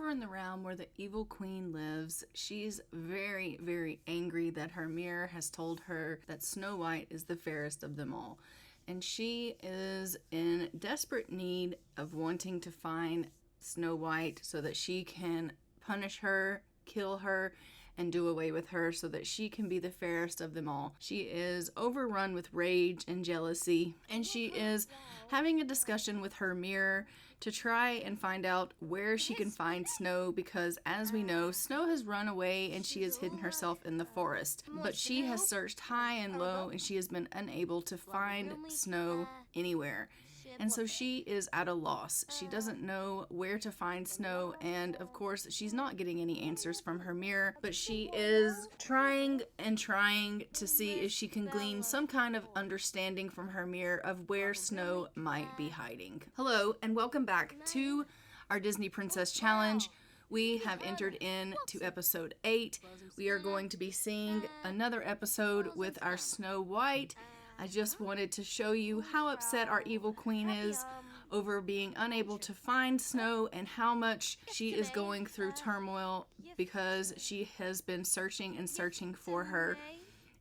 over in the realm where the evil queen lives, she's very, very angry that her mirror has told her that Snow White is the fairest of them all. And she is in desperate need of wanting to find Snow White so that she can punish her, kill her, and do away with her so that she can be the fairest of them all. She is overrun with rage and jealousy, and she is having a discussion with her mirror to try and find out where she can find Snow, because as we know, Snow has run away and she has hidden herself in the forest. But she has searched high and low and she has been unable to find Snow anywhere. And so she is at a loss. She doesn't know where to find Snow, and of course she's not getting any answers from her mirror, but she is trying to see if she can glean some kind of understanding from her mirror of where Snow might be hiding. Hello, and welcome back to our Disney Princess Challenge. We have entered into episode 8. We are going to be seeing another episode with our Snow White. I just wanted to show you how upset our evil queen is over being unable to find Snow and how much she is going through turmoil because she has been searching and searching for her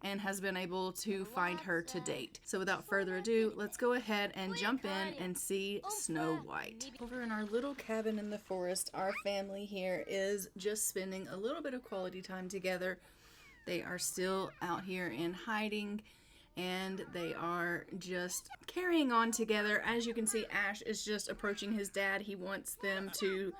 and has been able to find her to date. So without further ado, let's go ahead and jump in and see Snow White. Over in our little cabin in the forest, our family here is just spending a little bit of quality time together. They are still out here in hiding, and they are just carrying on together. As you can see, Ash is just approaching his dad. He wants them to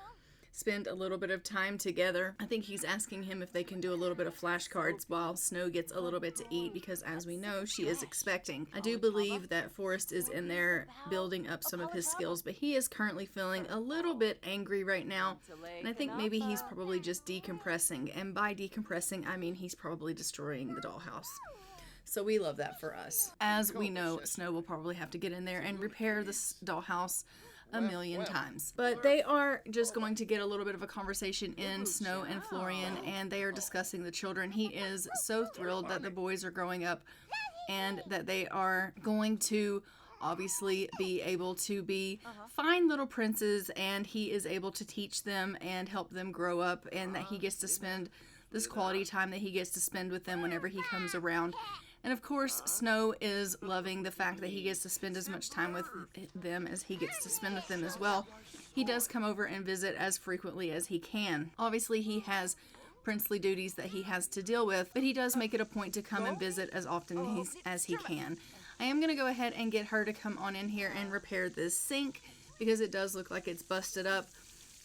spend a little bit of time together. I think he's asking him if they can do a little bit of flashcards while Snow gets a little bit to eat, because as we know, she is expecting. I do believe that Forrest is in there building up some of his skills, but he is currently feeling a little bit angry right now. And I think maybe he's probably just decompressing. And by decompressing, I mean he's probably destroying the dollhouse. So we love that for us. As we know, Snow will probably have to get in there and repair this dollhouse a million times. But they are just going to get a little bit of a conversation in, Snow and Florian, and they are discussing the children. He is so thrilled that the boys are growing up and that they are going to obviously be able to be fine little princes, and he is able to teach them and help them grow up, and that he gets to spend this quality time that he gets to spend with them whenever he comes around. And of course, Snow is loving the fact that he gets to spend as much time with them as he gets to spend with them as well. He does come over and visit as frequently as he can. Obviously, he has princely duties that he has to deal with, but he does make it a point to come and visit as often as he can. I am going to go ahead and get her to come on in here and repair this sink because it does look like it's busted up.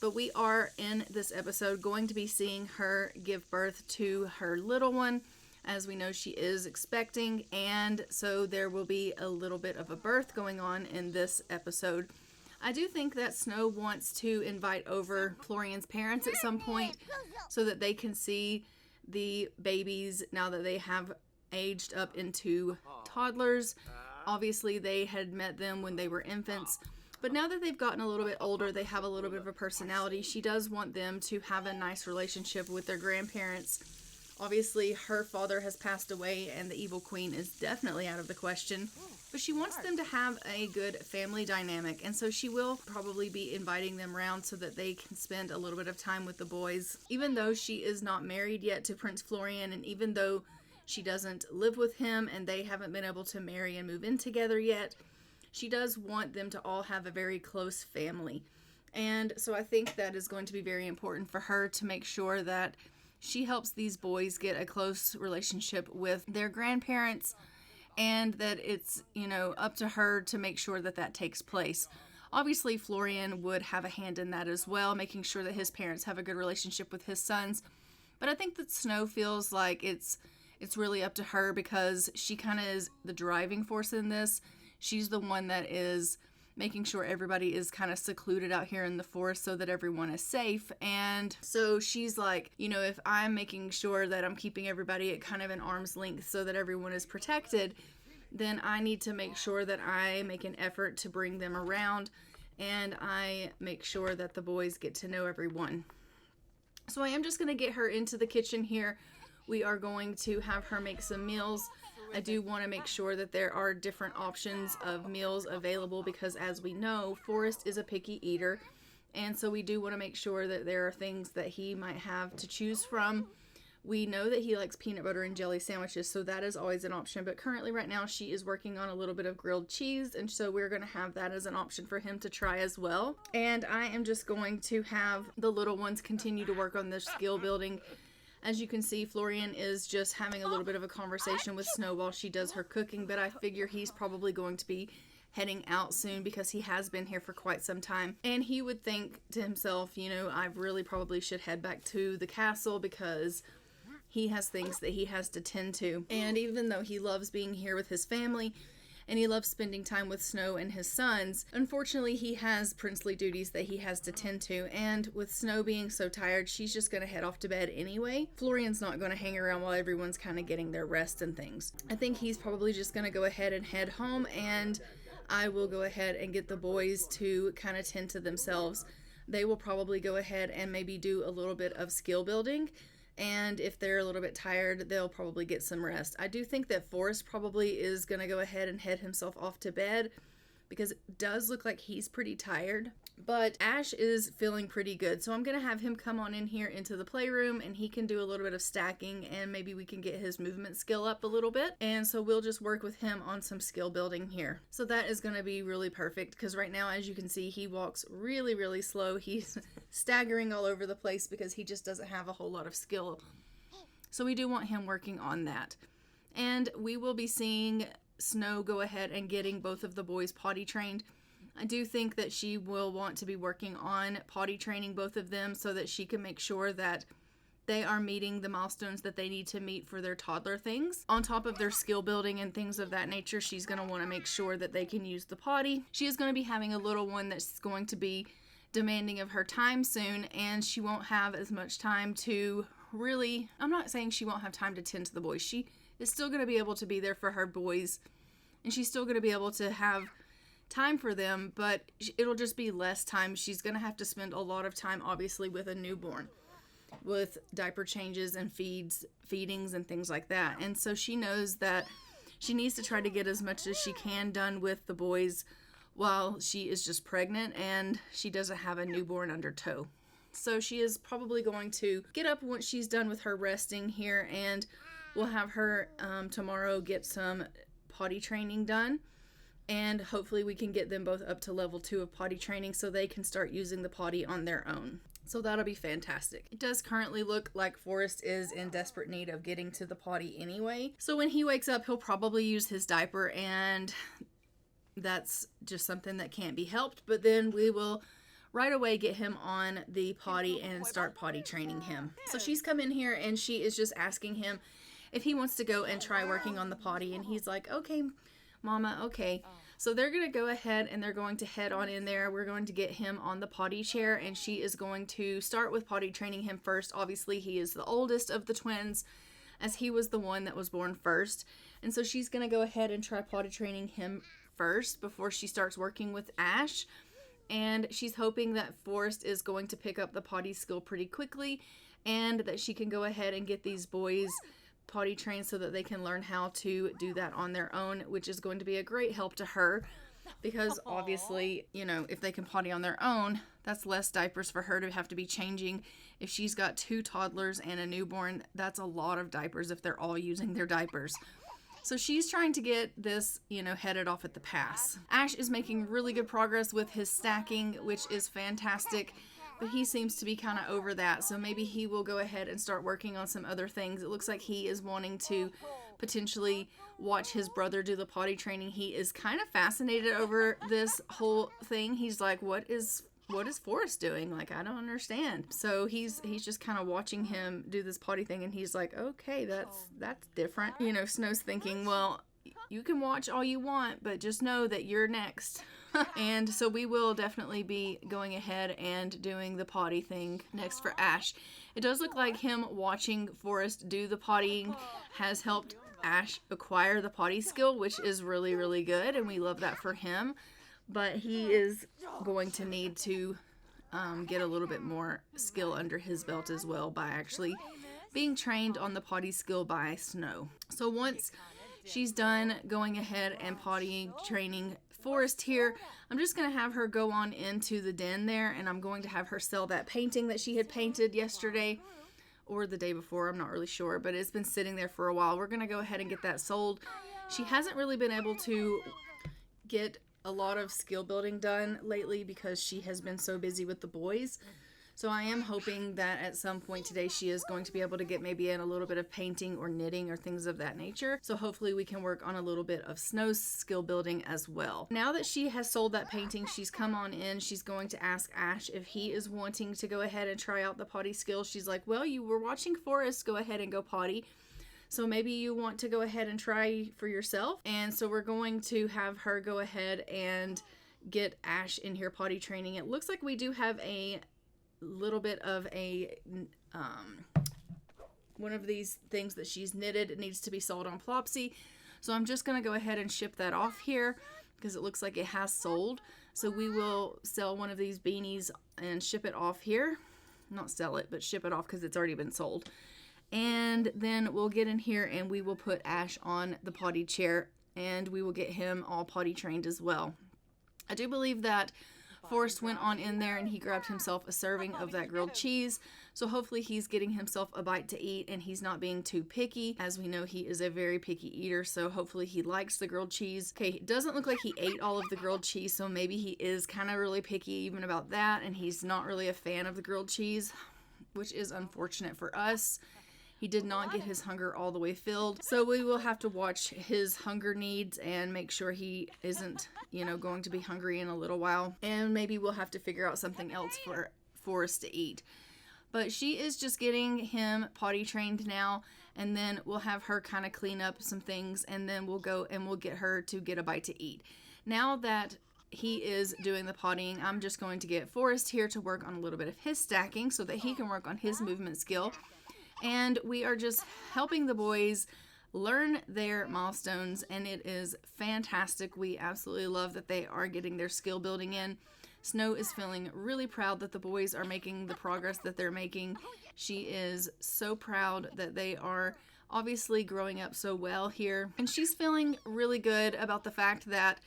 But we are, in this episode, going to be seeing her give birth to her little one. As we know, she is expecting, and so there will be a little bit of a birth going on in this episode. I do think that Snow wants to invite over Florian's parents at some point so that they can see the babies now that they have aged up into toddlers. Obviously, they had met them when they were infants, but now that they've gotten a little bit older, they have a little bit of a personality. She does want them to have a nice relationship with their grandparents. Obviously, her father has passed away and the evil queen is definitely out of the question, but she wants them to have a good family dynamic, and so she will probably be inviting them around so that they can spend a little bit of time with the boys. Even though she is not married yet to Prince Florian, and even though she doesn't live with him and they haven't been able to marry and move in together yet, she does want them to all have a very close family. And so I think that is going to be very important for her to make sure that she helps these boys get a close relationship with their grandparents, and that it's, up to her to make sure that that takes place. Obviously, Florian would have a hand in that as well, making sure that his parents have a good relationship with his sons. But I think that Snow feels like it's really up to her because she kind of is the driving force in this. She's the one that is making sure everybody is kind of secluded out here in the forest so that everyone is safe. And so she's like, if I'm making sure that I'm keeping everybody at kind of an arm's length so that everyone is protected, then I need to make sure that I make an effort to bring them around and I make sure that the boys get to know everyone. So I am just going to get her into the kitchen here. We are going to have her make some meals. I do want to make sure that there are different options of meals available because, as we know, Forrest is a picky eater And so we do want to make sure that there are things that he might have to choose from. We know that he likes peanut butter and jelly sandwiches, so that is always an option. But currently right now she is working on a little bit of grilled cheese, and so we're going to have that as an option for him to try as well. And I am just going to have the little ones continue to work on their skill building. As you can see, Florian is just having a little bit of a conversation with Snow while she does her cooking, but I figure he's probably going to be heading out soon because he has been here for quite some time. And he would think to himself, you know, I really probably should head back to the castle because he has things that he has to tend to. And even though he loves being here with his family and he loves spending time with Snow and his sons, unfortunately he has princely duties that he has to tend to. And with Snow being so tired, she's just going to head off to bed anyway. Florian's not going to hang around while everyone's kind of getting their rest and things. I think he's probably just going to go ahead and head home, and I will go ahead and get the boys to kind of tend to themselves. They will probably go ahead and maybe do a little bit of skill building, and if they're a little bit tired, they'll probably get some rest. I do think that Forrest probably is going to go ahead and head himself off to bed because it does look like he's pretty tired. But Ash is feeling pretty good, so I'm going to have him come on in here into the playroom, and he can do a little bit of stacking, and maybe we can get his movement skill up a little bit. And so we'll just work with him on some skill building here. So that is going to be really perfect because right now, as you can see, he walks really, really slow. He's staggering all over the place because he just doesn't have a whole lot of skill. So we do want him working on that. And we will be seeing Snow go ahead and getting both of the boys potty trained. I do think that she will want to be working on potty training both of them so that she can make sure that they are meeting the milestones that they need to meet for their toddler things. On top of their skill building and things of that nature, she's going to want to make sure that they can use the potty. She is going to be having a little one that's going to be demanding of her time soon, and she won't have as much time to really, I'm not saying she won't have time to tend to the boys. She is still going to be able to be there for her boys, and she's still going to be able to have time for them, but it'll just be less time. She's going to have to spend a lot of time, obviously, with a newborn, with diaper changes and feedings and things like that. And so she knows that she needs to try to get as much as she can done with the boys while she is just pregnant and she doesn't have a newborn under tow. So she is probably going to get up once she's done with her resting here, and we'll have her tomorrow get some potty training done. And hopefully we can get them both up to level 2 of potty training so they can start using the potty on their own. So that'll be fantastic. It does currently look like Forrest is in desperate need of getting to the potty anyway. So when he wakes up, he'll probably use his diaper, and that's just something that can't be helped. But then we will right away get him on the potty and start potty training him. So she's come in here and she is just asking him if he wants to go and try working on the potty. And he's like, okay, Mama, okay. So they're going to go ahead and they're going to head on in there. We're going to get him on the potty chair, and she is going to start with potty training him first. Obviously, he is the oldest of the twins, as he was the one that was born first. And so she's going to go ahead and try potty training him first before she starts working with Ash. And she's hoping that Forrest is going to pick up the potty skill pretty quickly, and that she can go ahead and get these boys potty trained so that they can learn how to do that on their own, which is going to be a great help to her because obviously, you know, if they can potty on their own, that's less diapers for her to have to be changing. If she's got 2 toddlers and a newborn, that's a lot of diapers if they're all using their diapers. So she's trying to get this, you know, headed off at the pass. Ash is making really good progress with his stacking, which is fantastic. But he seems to be kind of over that, so maybe he will go ahead and start working on some other things. It looks like he is wanting to potentially watch his brother do the potty training. He is kind of fascinated over this whole thing. He's like, what is Forrest doing? Like, I don't understand. So he's just kind of watching him do this potty thing, and he's like, okay, that's different. You know, Snow's thinking, well, you can watch all you want, but just know that you're next. And so we will definitely be going ahead and doing the potty thing next for Ash. It does look like him watching Forrest do the pottying has helped Ash acquire the potty skill, which is really, really good, and we love that for him. But he is going to need to get a little bit more skill under his belt as well by actually being trained on the potty skill by Snow. So once she's done going ahead and potty training Forrest here, I'm just going to have her go on into the den there, and I'm going to have her sell that painting that she had painted yesterday or the day before. I'm not really sure, but it's been sitting there for a while. We're going to go ahead and get that sold. She hasn't really been able to get a lot of skill building done lately because she has been so busy with the boys. So I am hoping that at some point today she is going to be able to get maybe in a little bit of painting or knitting or things of that nature. So hopefully we can work on a little bit of Snow's skill building as well. Now that she has sold that painting, she's come on in. She's going to ask Ash if he is wanting to go ahead and try out the potty skill. She's like, well, you were watching Forrest go ahead and go potty, so maybe you want to go ahead and try for yourself. And so we're going to have her go ahead and get Ash in here potty training. It looks like we do have a little bit of a one of these things that she's knitted. It needs to be sold on Plopsy, so I'm just going to go ahead and ship that off here because it looks like it has sold. So we will sell one of these beanies and ship it off here. Not sell it, but ship it off because it's already been sold. And then we'll get in here and we will put Ash on the potty chair and we will get him all potty trained as well. I do believe that Forrest went on in there and he grabbed himself a serving of that grilled cheese. So hopefully he's getting himself a bite to eat and he's not being too picky. As we know, he is a very picky eater, so hopefully he likes the grilled cheese. Okay, it doesn't look like he ate all of the grilled cheese, so maybe he is kind of really picky even about that, and he's not really a fan of the grilled cheese, which is unfortunate for us. He did not get his hunger all the way filled, so we will have to watch his hunger needs and make sure he isn't, going to be hungry in a little while. And maybe we'll have to figure out something else for Forrest to eat. But she is just getting him potty trained now, and then we'll have her kind of clean up some things, and then we'll go and we'll get her to get a bite to eat. Now that he is doing the pottying, I'm just going to get Forrest here to work on a little bit of his stacking so that he can work on his movement skill. And we are just helping the boys learn their milestones, and it is fantastic. We absolutely love that they are getting their skill building in. Snow is feeling really proud that the boys are making the progress that they're making. She is so proud that they are obviously growing up so well here, and she's feeling really good about the fact that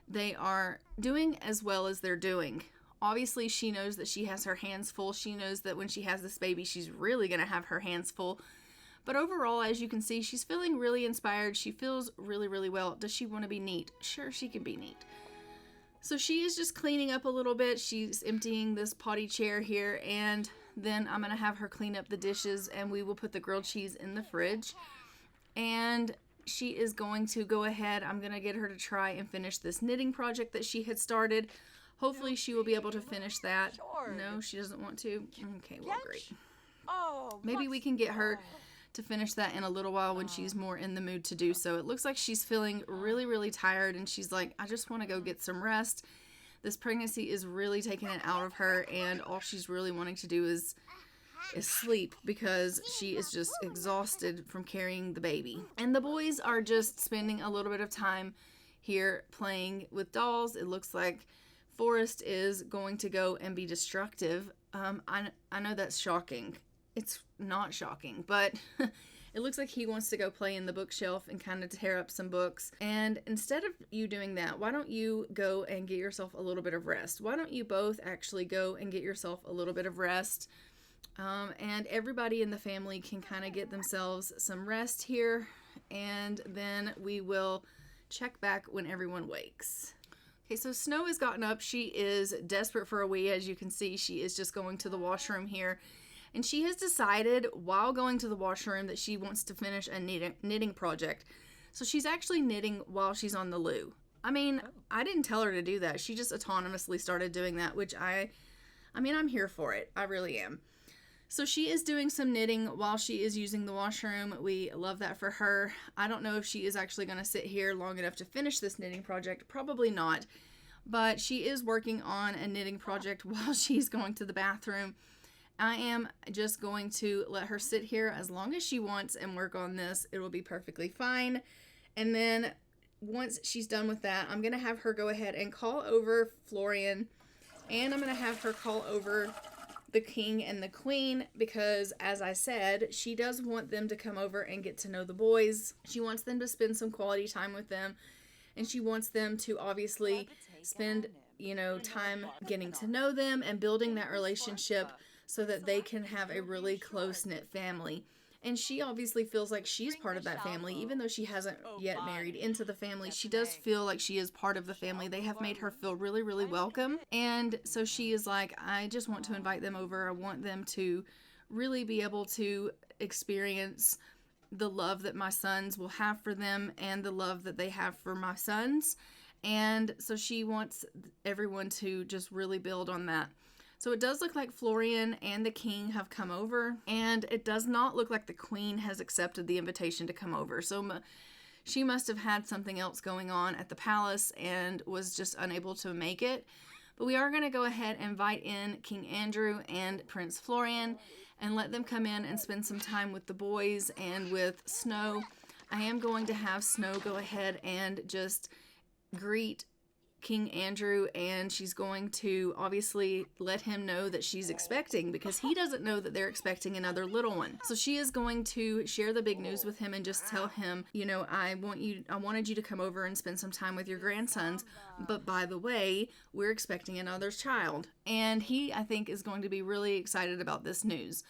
they are doing as well as they're doing. Obviously, she knows that she has her hands full. She knows that when she has this baby, she's really going to have her hands full. But overall, as you can see, she's feeling really inspired. She feels really, really well. Does she want to be neat? Sure, she can be neat. So she is just cleaning up a little bit. She's emptying this potty chair here, and then I'm going to have her clean up the dishes, and we will put the grilled cheese in the fridge. And she is going to go ahead. I'm going to get her to try and finish this knitting project that she had started. Hopefully she will be able to finish that. No, she doesn't want to. Okay, well, great. Maybe we can get her to finish that in a little while when she's more in the mood to do so. It looks like she's feeling really, really tired, and she's like, I just want to go get some rest. This pregnancy is really taking it out of her, and all she's really wanting to do is sleep because she is just exhausted from carrying the baby. And the boys are just spending a little bit of time here playing with dolls. It looks like Forrest is going to go and be destructive. I know that's shocking. It's not shocking, but it looks like he wants to go play in the bookshelf and kind of tear up some books. And instead of you doing that, why don't you go and get yourself a little bit of rest? Why don't you both actually go and get yourself a little bit of rest? And everybody in the family can kind of get themselves some rest here, and then we will check back when everyone wakes. Okay, so Snow has gotten up. She is desperate for a wee. As you can see, she is just going to the washroom here. And she has decided while going to the washroom that she wants to finish a knitting project. So she's actually knitting while she's on the loo. I mean, I didn't tell her to do that. She just autonomously started doing that, which I'm here for it. I really am. So she is doing some knitting while she is using the washroom. We love that for her. I don't know if she is actually going to sit here long enough to finish this knitting project. Probably not. But she is working on a knitting project while she's going to the bathroom. I am just going to let her sit here as long as she wants and work on this. It will be perfectly fine. And then once she's done with that, I'm going to have her go ahead and call over Florian. And I'm going to have her call over the king and the queen, because as I said, she does want them to come over and get to know the boys. She wants them to spend some quality time with them, And she wants them to obviously spend, time getting to know them and building that relationship so that they can have a really close-knit family. And she obviously feels like she's part of that family, even though she hasn't yet married into the family. She does feel like she is part of the family. They have made her feel really, really welcome. And so she is like, I just want to invite them over. I want them to really be able to experience the love that my sons will have for them and the love that they have for my sons. And so she wants everyone to just really build on that. So it does look like Florian and the king have come over, and it does not look like the queen has accepted the invitation to come over. So she must have had something else going on at the palace and was just unable to make it. But we are going to go ahead and invite in King Andrew and Prince Florian and let them come in and spend some time with the boys and with Snow. I am going to have Snow go ahead and just greet King Andrew, and she's going to obviously let him know that she's expecting, because he doesn't know that they're expecting another little one. So she is going to share the big news with him and just tell him, I wanted you to come over and spend some time with your grandsons, but by the way, we're expecting another child. And he, I think, is going to be really excited about this news.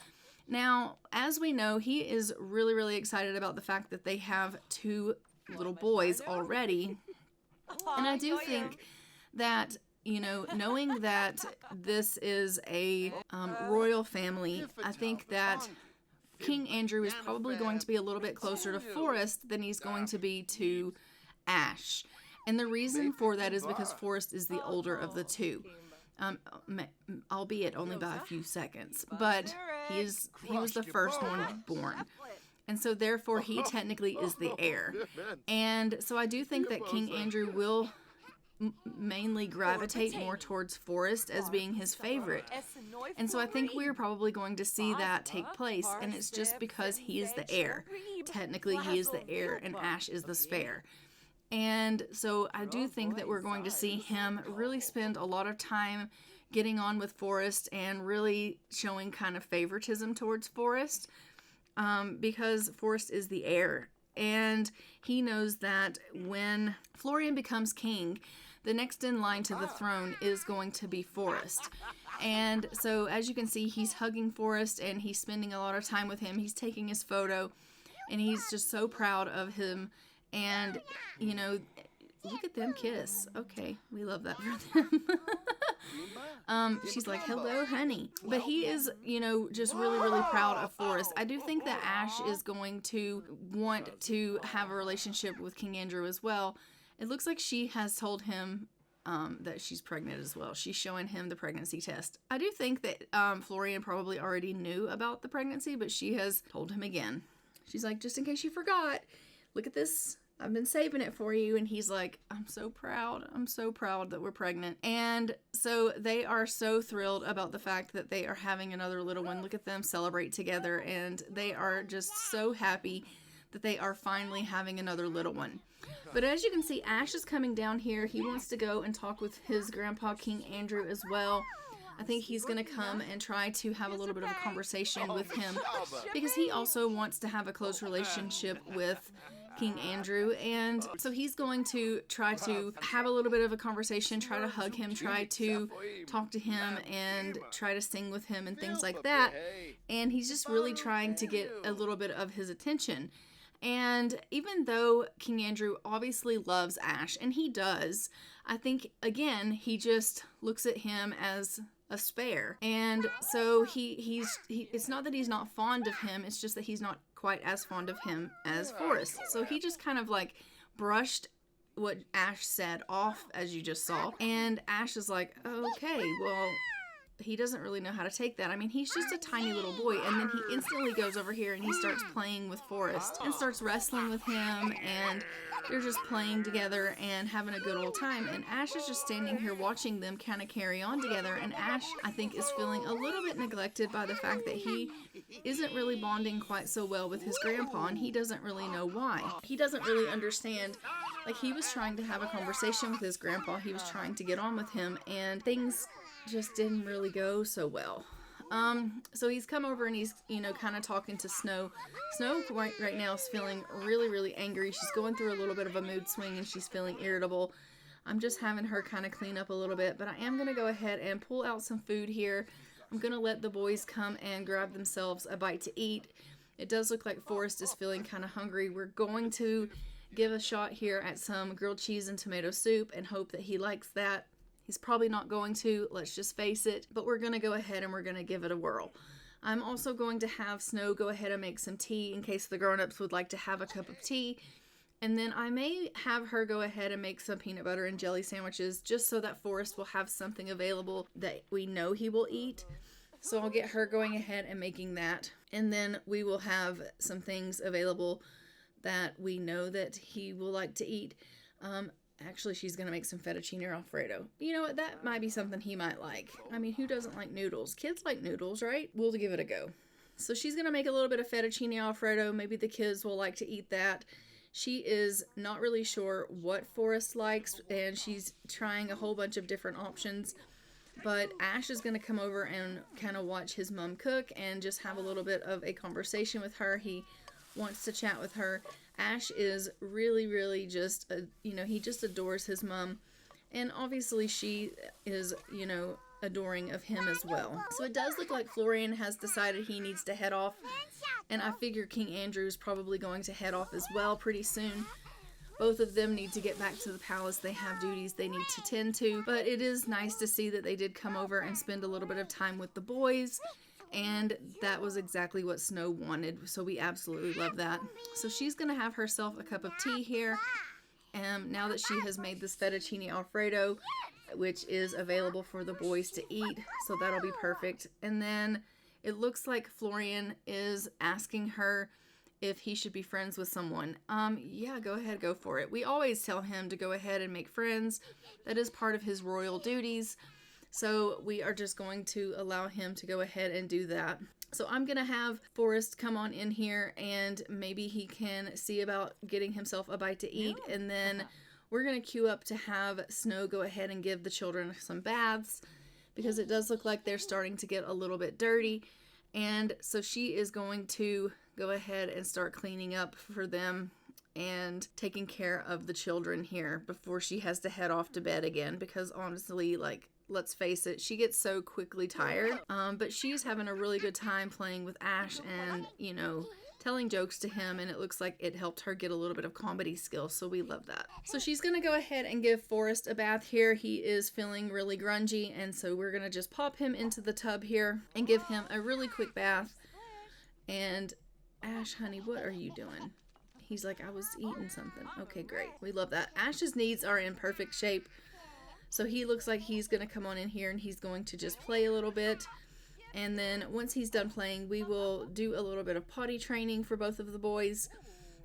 Now, as we know, he is really, really excited about the fact that they have 2 little boys already. And I do think that, knowing that this is a royal family, I think that King Andrew is probably going to be a little bit closer to Forrest than he's going to be to Ash. And the reason for that is because Forrest is the older of the 2. Albeit only by a few seconds. But he was the first one born. And so therefore he technically is the heir. And so I do think that King Andrew will mainly gravitate more towards Forrest as being his favorite. And so I think we're probably going to see that take place, and it's just because he is the heir. Technically he is the heir and Ash is the spare. And so I do think that we're going to see him really spend a lot of time getting on with Forrest and really showing kind of favoritism towards Forrest. Because Forrest is the heir, and he knows that when Florian becomes king, the next in line to the throne is going to be Forrest. And so as you can see, he's hugging Forrest and he's spending a lot of time with him. He's taking his photo and he's just so proud of him. And, look at them kiss. Okay, we love that for them. She's like, hello, honey. But he is, just really, really proud of Forrest. I do think that Ash is going to want to have a relationship with King Andrew as well. It looks like she has told him that she's pregnant as well. She's showing him the pregnancy test. I do think that Florian probably already knew about the pregnancy, but she has told him again. She's like, just in case you forgot, look at this. I've been saving it for you. And he's like, I'm so proud. I'm so proud that we're pregnant. And so they are so thrilled about the fact that they are having another little one. Look at them celebrate together. And they are just so happy that they are finally having another little one. But as you can see, Ash is coming down here. He wants to go and talk with his grandpa, King Andrew, as well. I think he's going to come and try to have a little bit of a conversation with him, because he also wants to have a close relationship with King Andrew. And so he's going to try to have a little bit of a conversation, try to hug him, try to talk to him, and try to sing with him and things like that. And he's just really trying to get a little bit of his attention. And even though King Andrew obviously loves Ash, and he does, I think, again, he just looks at him as a spare. And so he's it's not that he's not fond of him, it's just that he's not quite as fond of him as Forrest. So he just kind of like brushed what Ash said off, as you just saw. And Ash is like, okay, well, he doesn't really know how to take that. I mean, he's just a tiny little boy. And then he instantly goes over here and he starts playing with Forrest and starts wrestling with him, and they're just playing together and having a good old time. And Ash is just standing here watching them kind of carry on together. And Ash, I think, is feeling a little bit neglected by the fact that he isn't really bonding quite so well with his grandpa, and he doesn't really know why. He doesn't really understand. Like, he was trying to have a conversation with his grandpa. He was trying to get on with him, and things just didn't really go so well. So he's come over and he's, you know, kind of talking to Snow. Snow right now is feeling really, really angry. She's going through a little bit of a mood swing and she's feeling irritable. I'm just having her kind of clean up a little bit, but I am going to go ahead and pull out some food here. I'm going to let the boys come and grab themselves a bite to eat. It does look like Forrest is feeling kind of hungry. We're going to give a shot here at some grilled cheese and tomato soup and hope that he likes that. He's probably not going to, let's just face it, but we're going to go ahead and we're going to give it a whirl. I'm also going to have Snow go ahead and make some tea in case the grown-ups would like to have a cup of tea. And then I may have her go ahead and make some peanut butter and jelly sandwiches just so that Forrest will have something available that we know he will eat. So I'll get her going ahead and making that. And then we will have some things available that we know that he will like to eat. Actually, she's going to make some fettuccine alfredo. You know what? That might be something he might like. I mean, who doesn't like noodles? Kids like noodles, right? We'll give it a go. So she's going to make a little bit of fettuccine alfredo. Maybe the kids will like to eat that. She is not really sure what Forrest likes, and she's trying a whole bunch of different options. But Ash is going to come over and kind of watch his mom cook and just have a little bit of a conversation with her. He wants to chat with her. Ash is really, really just, he just adores his mom. And obviously she is, adoring of him as well. So it does look like Florian has decided he needs to head off. And I figure King Andrew is probably going to head off as well pretty soon. Both of them need to get back to the palace. They have duties they need to tend to. But it is nice to see that they did come over and spend a little bit of time with the boys. And that was exactly what Snow wanted. So we absolutely love that. So she's going to have herself a cup of tea here. Now that she has made this fettuccine alfredo, which is available for the boys to eat. So that'll be perfect. And then it looks like Florian is asking her if he should be friends with someone. Yeah, go ahead, go for it. We always tell him to go ahead and make friends. That is part of his royal duties. So we are just going to allow him to go ahead and do that. So I'm going to have Forrest come on in here and maybe he can see about getting himself a bite to eat. And then we're going to queue up to have Snow go ahead and give the children some baths because it does look like they're starting to get a little bit dirty. And so she is going to go ahead and start cleaning up for them and taking care of the children here before she has to head off to bed again because honestly, let's face it, she gets so quickly tired. But she's having a really good time playing with Ash and, telling jokes to him, and it looks like it helped her get a little bit of comedy skills, so we love that. So she's going to go ahead and give Forrest a bath here. He is feeling really grungy, and so we're going to just pop him into the tub here and give him a really quick bath. And Ash, honey, what are you doing? He's like, I was eating something. Okay, great. We love that. Ash's needs are in perfect shape. So he looks like he's going to come on in here and he's going to just play a little bit. And then once he's done playing, we will do a little bit of potty training for both of the boys.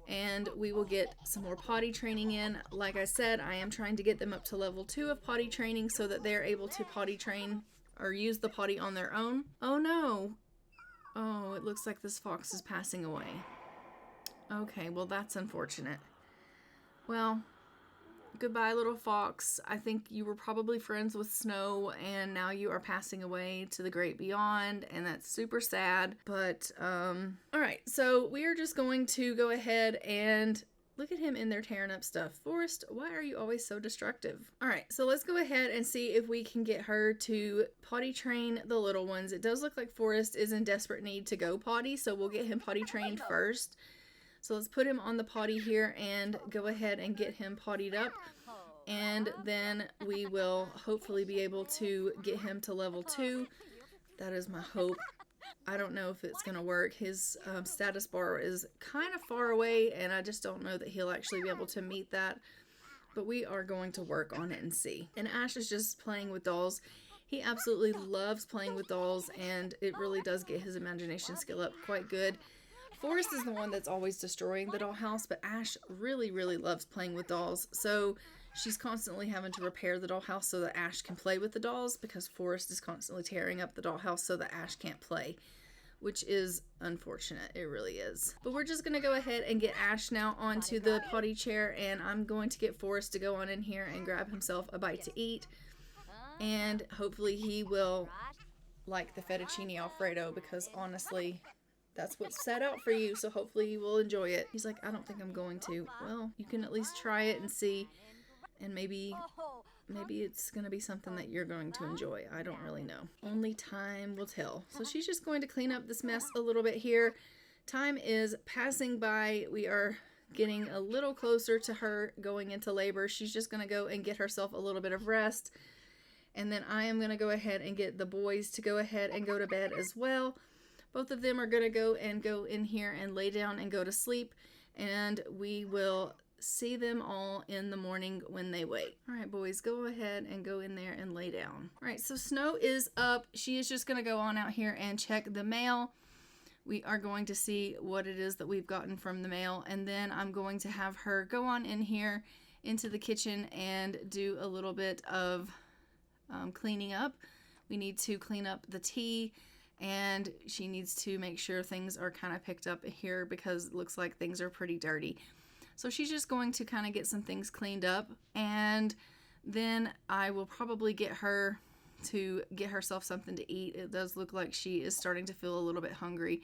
And we will get some more potty training in. Like I said, I am trying to get them up to level 2 of potty training so that they're able to potty train or use the potty on their own. Oh no. Oh, it looks like this fox is passing away. Okay, well that's unfortunate. Well, goodbye, little fox. I think you were probably friends with Snow, and now you are passing away to the great beyond, and that's super sad. But, alright, so we are just going to go ahead and look at him in there tearing up stuff. Forrest, why are you always so destructive? Alright, so let's go ahead and see if we can get her to potty train the little ones. It does look like Forrest is in desperate need to go potty, so we'll get him potty trained first. So let's put him on the potty here and go ahead and get him pottied up. And then we will hopefully be able to get him to level 2. That is my hope. I don't know if it's going to work. His status bar is kind of far away, and I just don't know that he'll actually be able to meet that. But we are going to work on it and see. And Ash is just playing with dolls. He absolutely loves playing with dolls, and it really does get his imagination skill up quite good. Forrest is the one that's always destroying the dollhouse, but Ash really, really loves playing with dolls. So she's constantly having to repair the dollhouse so that Ash can play with the dolls because Forrest is constantly tearing up the dollhouse so that Ash can't play, which is unfortunate. It really is. But we're just going to go ahead and get Ash now onto the potty chair, and I'm going to get Forrest to go on in here and grab himself a bite to eat. And hopefully he will like the fettuccine Alfredo, because honestly, that's what's set out for you, so hopefully you will enjoy it. He's like, I don't think I'm going to. Well, you can at least try it and see, and maybe it's going to be something that you're going to enjoy. I don't really know. Only time will tell. So she's just going to clean up this mess a little bit here. Time is passing by. We are getting a little closer to her going into labor. She's just going to go and get herself a little bit of rest. And then I am going to go ahead and get the boys to go ahead and go to bed as well. Both of them are going to go in here and lay down and go to sleep. And we will see them all in the morning when they wake. All right, boys, go ahead and go in there and lay down. All right, so Snow is up. She is just going to go on out here and check the mail. We are going to see what it is that we've gotten from the mail, and then I'm going to have her go on in here into the kitchen and do a little bit of cleaning up. We need to clean up the tea, and she needs to make sure things are kind of picked up here because it looks like things are pretty dirty. So she's just going to kind of get some things cleaned up, and then I will probably get her to get herself something to eat. It does look like she is starting to feel a little bit hungry.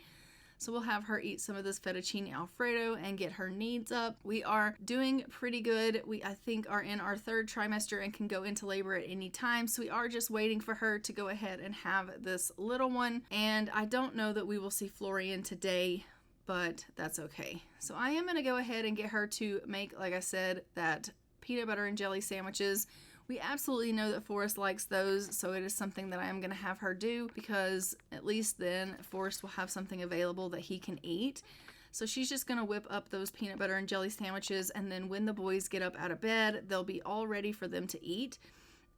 So we'll have her eat some of this fettuccine Alfredo and get her needs up. We are doing pretty good. We, I think, are in our 3rd trimester and can go into labor at any time. So we are just waiting for her to go ahead and have this little one. And I don't know that we will see Florian today, but that's okay. So I am going to go ahead and get her to make, like I said, that peanut butter and jelly sandwiches. We absolutely know that Forrest likes those, so it is something that I am going to have her do, because at least then Forrest will have something available that he can eat. So she's just going to whip up those peanut butter and jelly sandwiches, and then when the boys get up out of bed, they'll be all ready for them to eat.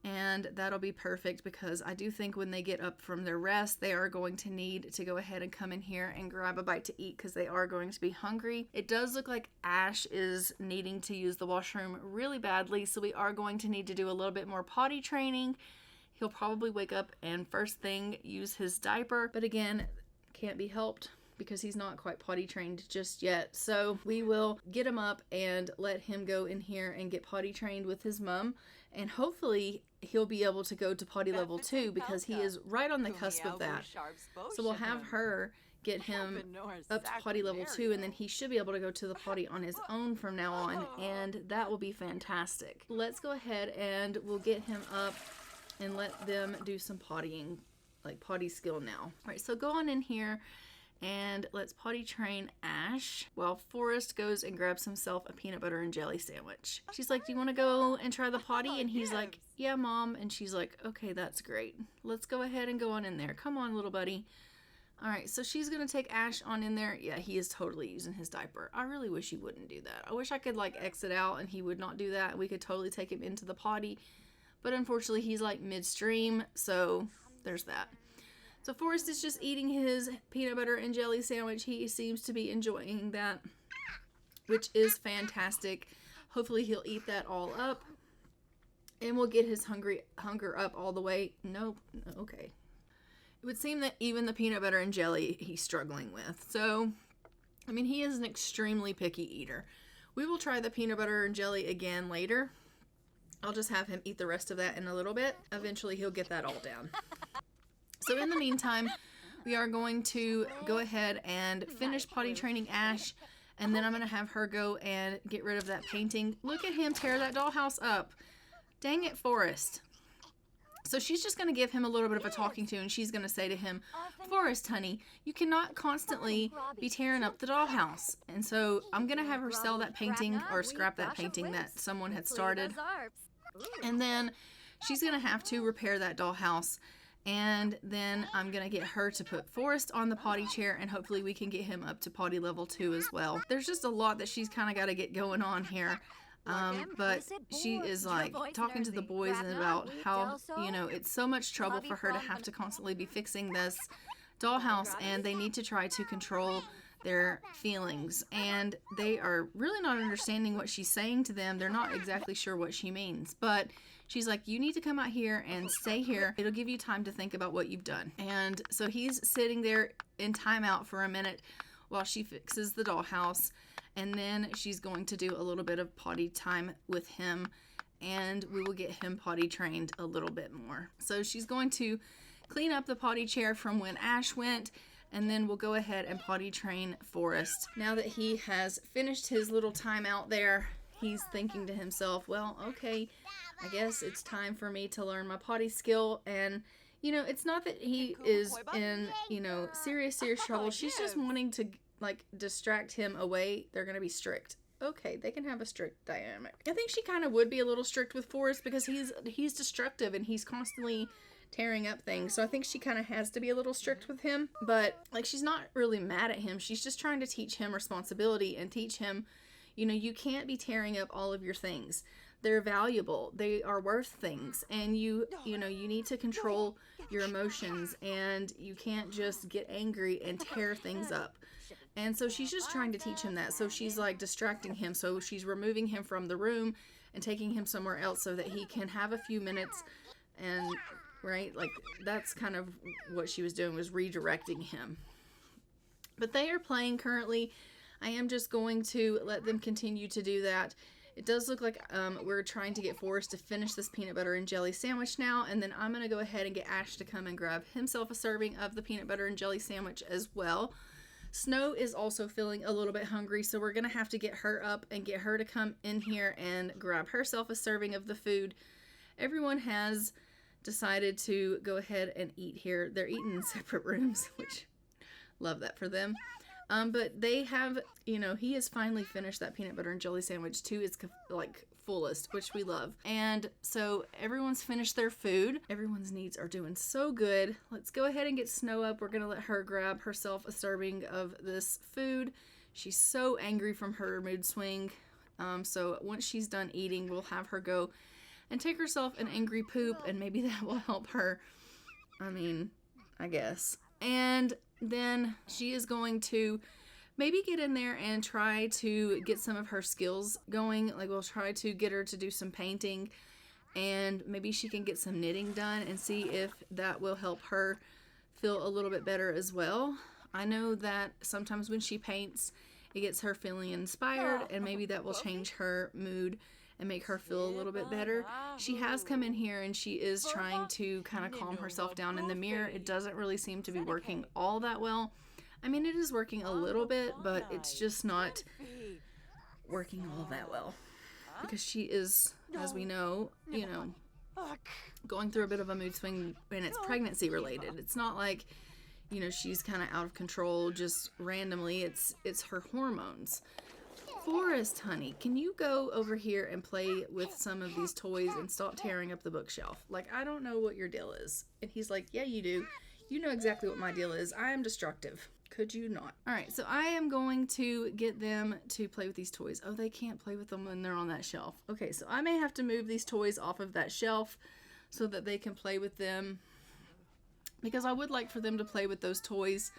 And that'll be perfect, because I do think when they get up from their rest, they are going to need to go ahead and come in here and grab a bite to eat, because they are going to be hungry. It does look like Ash is needing to use the washroom really badly, so we are going to need to do a little bit more potty training. He'll probably wake up and first thing use his diaper, but again, can't be helped because he's not quite potty trained just yet. So we will get him up and let him go in here and get potty trained with his mom, and hopefully he'll be able to go to potty level 2, because he is right on the cusp of that. So we'll have her get him up to potty level 2, and then he should be able to go to the potty on his own from now on, and that will be fantastic. Let's go ahead and we'll get him up and let them do some pottying, like potty skill now. All right, so go on in here and let's potty train Ash while Forrest goes and grabs himself a peanut butter and jelly sandwich. She's like, do you want to go and try the potty? And he's like, yeah, Mom. And she's like, okay, that's great. Let's go ahead and go on in there. Come on, little buddy. All right, so she's going to take Ash on in there. Yeah, he is totally using his diaper. I really wish he wouldn't do that. I wish I could like exit out and he would not do that. We could totally take him into the potty. But unfortunately, he's like midstream, so there's that. So Forrest is just eating his peanut butter and jelly sandwich. He seems to be enjoying that, which is fantastic. Hopefully he'll eat that all up, and we'll get his hunger up all the way. Nope. Okay. It would seem that even the peanut butter and jelly he's struggling with. So, I mean, he is an extremely picky eater. We will try the peanut butter and jelly again later. I'll just have him eat the rest of that in a little bit. Eventually he'll get that all down. So in the meantime, we are going to go ahead and finish potty training Ash, and then I'm going to have her go and get rid of that painting. Look at him tear that dollhouse up. Dang it, Forrest. So she's just going to give him a little bit of a talking to, and she's going to say to him, Forrest, honey, you cannot constantly be tearing up the dollhouse. And so I'm going to have her sell that painting or scrap that painting that someone had started. And then she's going to have to repair that dollhouse. And then I'm going to get her to put Forrest on the potty chair, and hopefully we can get him up to potty level 2 as well. There's just a lot that she's kind of got to get going on here. But she is like talking to the boys about how, you know, it's so much trouble for her to have to constantly be fixing this dollhouse, and they need to try to control their feelings. And they are really not understanding what she's saying to them. They're not exactly sure what she means, but she's like, you need to come out here and stay here. It'll give you time to think about what you've done. And so he's sitting there in timeout for a minute while she fixes the dollhouse. And then she's going to do a little bit of potty time with him, and we will get him potty trained a little bit more. So she's going to clean up the potty chair from when Ash went, and then we'll go ahead and potty train Forrest. Now that he has finished his little time out there, he's thinking to himself, well, okay, I guess it's time for me to learn my potty skill. And, you know, it's not that he is in, you know, serious trouble. She's just wanting to, like, distract him away. They're going to be strict. Okay, they can have a strict dynamic. I think she kind of would be a little strict with Forrest because he's destructive and he's constantly tearing up things. So I think she kind of has to be a little strict with him. But, like, she's not really mad at him. She's just trying to teach him responsibility and teach him, you know, you can't be tearing up all of your things. They're valuable. They are worth things. And you know, you need to control your emotions, and you can't just get angry and tear things up. And so she's just trying to teach him that. So she's like distracting him. So she's removing him from the room and taking him somewhere else so that he can have a few minutes. And right, like that's kind of what she was doing, was redirecting him. But they are playing currently. I am just going to let them continue to do that. It does look like we're trying to get Forrest to finish this peanut butter and jelly sandwich now, and then I'm going to go ahead and get Ash to come and grab himself a serving of the peanut butter and jelly sandwich as well. Snow is also feeling a little bit hungry, so we're going to have to get her up and get her to come in here and grab herself a serving of the food. Everyone has decided to go ahead and eat here. They're eating in separate rooms, which love that for them. But they have, you know, he has finally finished that peanut butter and jelly sandwich to its, like, fullest, which we love. And so everyone's finished their food. Everyone's needs are doing so good. Let's go ahead and get Snow up. We're going to let her grab herself a serving of this food. She's so angry from her mood swing. So once she's done eating, we'll have her go and take herself an angry poop, and maybe that will help her. I mean, I guess. And then she is going to maybe get in there and try to get some of her skills going. Like, we'll try to get her to do some painting, and maybe she can get some knitting done and see if that will help her feel a little bit better as well. I know that sometimes when she paints, it gets her feeling inspired, and maybe that will change her mood and make her feel a little bit better. She has come in here and she is trying to kind of calm herself down in the mirror. It doesn't really seem to be working all that well. I mean, it is working a little bit, but it's just not working all that well. Because she is, as we know, you know, going through a bit of a mood swing, and it's pregnancy related. It's not like, you know, she's kind of out of control just randomly. It's her hormones. Forrest, honey, can you go over here and play with some of these toys and stop tearing up the bookshelf? Like, I don't know what your deal is. And he's like, yeah, you do. You know exactly what my deal is. I am destructive. Could you not? All right, so I am going to get them to play with these toys. Oh, they can't play with them when they're on that shelf. Okay, so I may have to move these toys off of that shelf so that they can play with them, because I would like for them to play with those toys.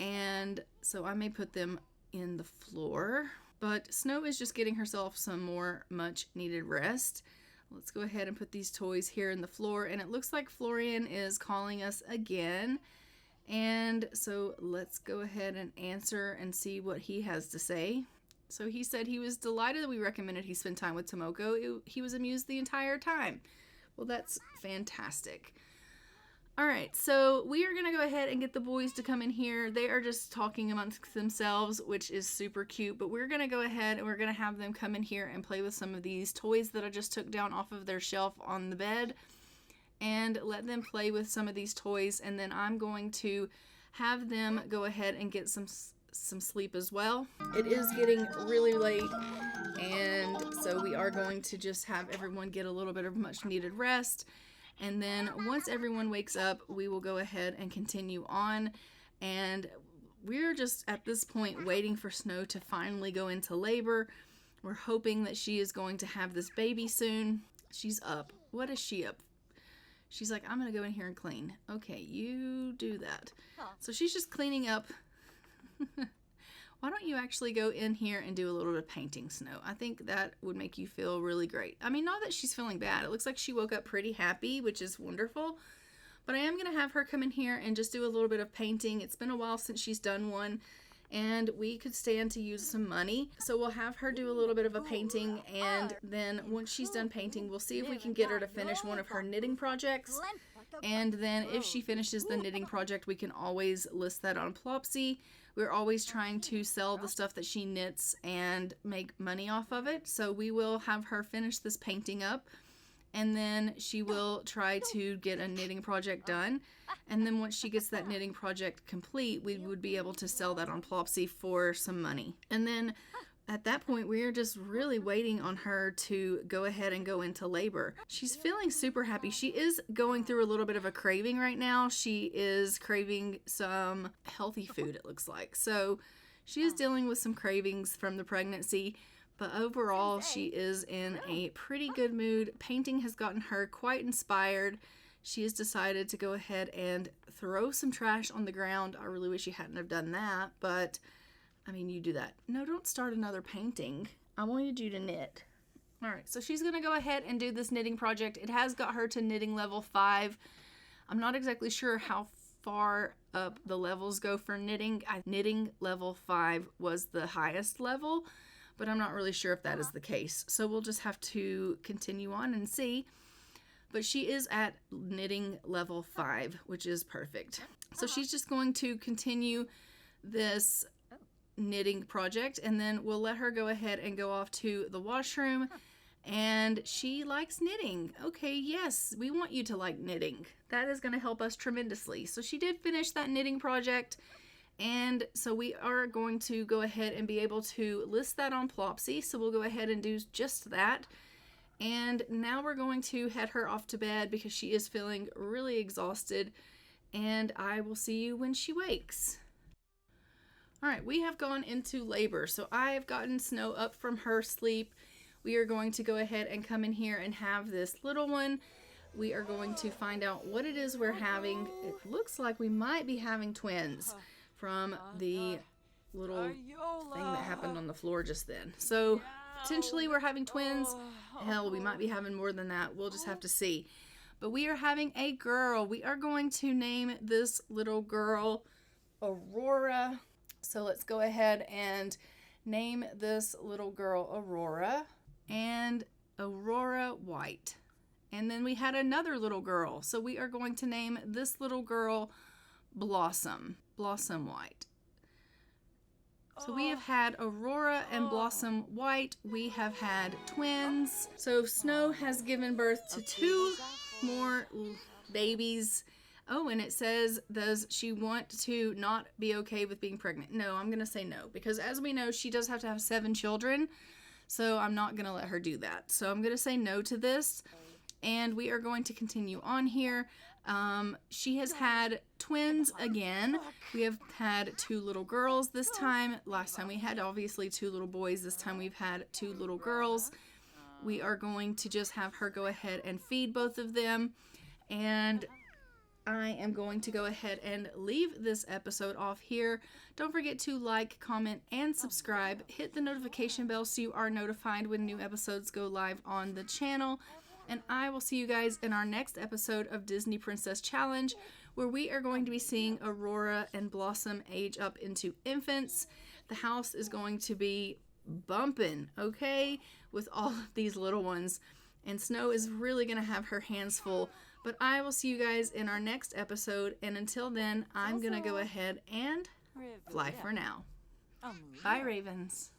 And so I may put them in the floor. But Snow is just getting herself some more much needed rest. Let's go ahead and put these toys here in the floor. And it looks like Florian is calling us again. And so let's go ahead and answer and see what he has to say. So he said he was delighted that we recommended he spend time with Tomoko. He was amused the entire time. Well, that's fantastic. All right, so we are going to go ahead and get the boys to come in here. They are just talking amongst themselves, which is super cute. But we're going to go ahead and we're going to have them come in here and play with some of these toys that I just took down off of their shelf on the bed. And let them play with some of these toys. And then I'm going to have them go ahead and get some sleep as well. It is getting really late. And so we are going to just have everyone get a little bit of much needed rest. And then once everyone wakes up, we will go ahead and continue on. And we're just at this point waiting for Snow to finally go into labor. We're hoping that she is going to have this baby soon. She's up. What is she up? She's like, I'm going to go in here and clean. Okay, you do that. So she's just cleaning up. Why don't you actually go in here and do a little bit of painting, Snow? I think that would make you feel really great. I mean, not that she's feeling bad. It looks like she woke up pretty happy, which is wonderful. But I am going to have her come in here and just do a little bit of painting. It's been a while since she's done one, and we could stand to use some money. So we'll have her do a little bit of a painting, and then once she's done painting, we'll see if we can get her to finish one of her knitting projects. And then if she finishes the knitting project, we can always list that on Plopsy. We're always trying to sell the stuff that she knits and make money off of it. So we will have her finish this painting up, and then she will try to get a knitting project done. And then once she gets that knitting project complete, we would be able to sell that on Plopsy for some money. And then at that point, we are just really waiting on her to go ahead and go into labor. She's feeling super happy. She is going through a little bit of a craving right now. She is craving some healthy food, it looks like. So she is dealing with some cravings from the pregnancy, but overall, she is in a pretty good mood. Painting has gotten her quite inspired. She has decided to go ahead and throw some trash on the ground. I really wish she hadn't have done that, but I mean, you do that. No, don't start another painting. I wanted you to knit. All right, so she's going to go ahead and do this knitting project. It has got her to knitting level 5. I'm not exactly sure how far up the levels go for knitting. Knitting level 5 was the highest level, but I'm not really sure if that is the case. So we'll just have to continue on and see. But she is at knitting level 5, which is perfect. So she's just going to continue this knitting project, and then we'll let her go ahead and go off to the washroom. And she likes knitting. Okay, yes, we want you to like knitting. That is going to help us tremendously. So she did finish that knitting project, and so we are going to go ahead and be able to list that on Plopsy. So we'll go ahead and do just that. And now we're going to head her off to bed because she is feeling really exhausted, and I will see you when she wakes. All right, we have gone into labor. So I have gotten Snow up from her sleep. We are going to go ahead and come in here and have this little one. We are going to find out what it is we're having. It looks like we might be having twins from the little thing that happened on the floor just then. So potentially we're having twins. Hell, we might be having more than that. We'll just have to see. But we are having a girl. We are going to name this little girl Aurora. So let's go ahead and name this little girl Aurora, and Aurora White. And then we had another little girl. So we are going to name this little girl Blossom White. So we have had Aurora and Blossom White. We have had twins. So Snow has given birth to 2 more babies. Oh, and it says, does she want to not be okay with being pregnant? No, I'm going to say no, because as we know, she does have to have 7 children, so I'm not going to let her do that. So I'm going to say no to this, and we are going to continue on here. She has had twins again. We have had 2 little girls this time. Last time we had obviously 2 little boys. This time we've had 2 little girls. We are going to just have her go ahead and feed both of them, and I am going to go ahead and leave this episode off here. Don't forget to like, comment, and subscribe. Hit the notification bell so you are notified when new episodes go live on the channel. And I will see you guys in our next episode of Disney Princess Challenge, where we are going to be seeing Aurora and Blossom age up into infants. The house is going to be bumping, okay, with all of these little ones. And Snow is really going to have her hands full. But I will see you guys in our next episode. And until then, I'm going to go ahead and fly for now. Bye, Ravens.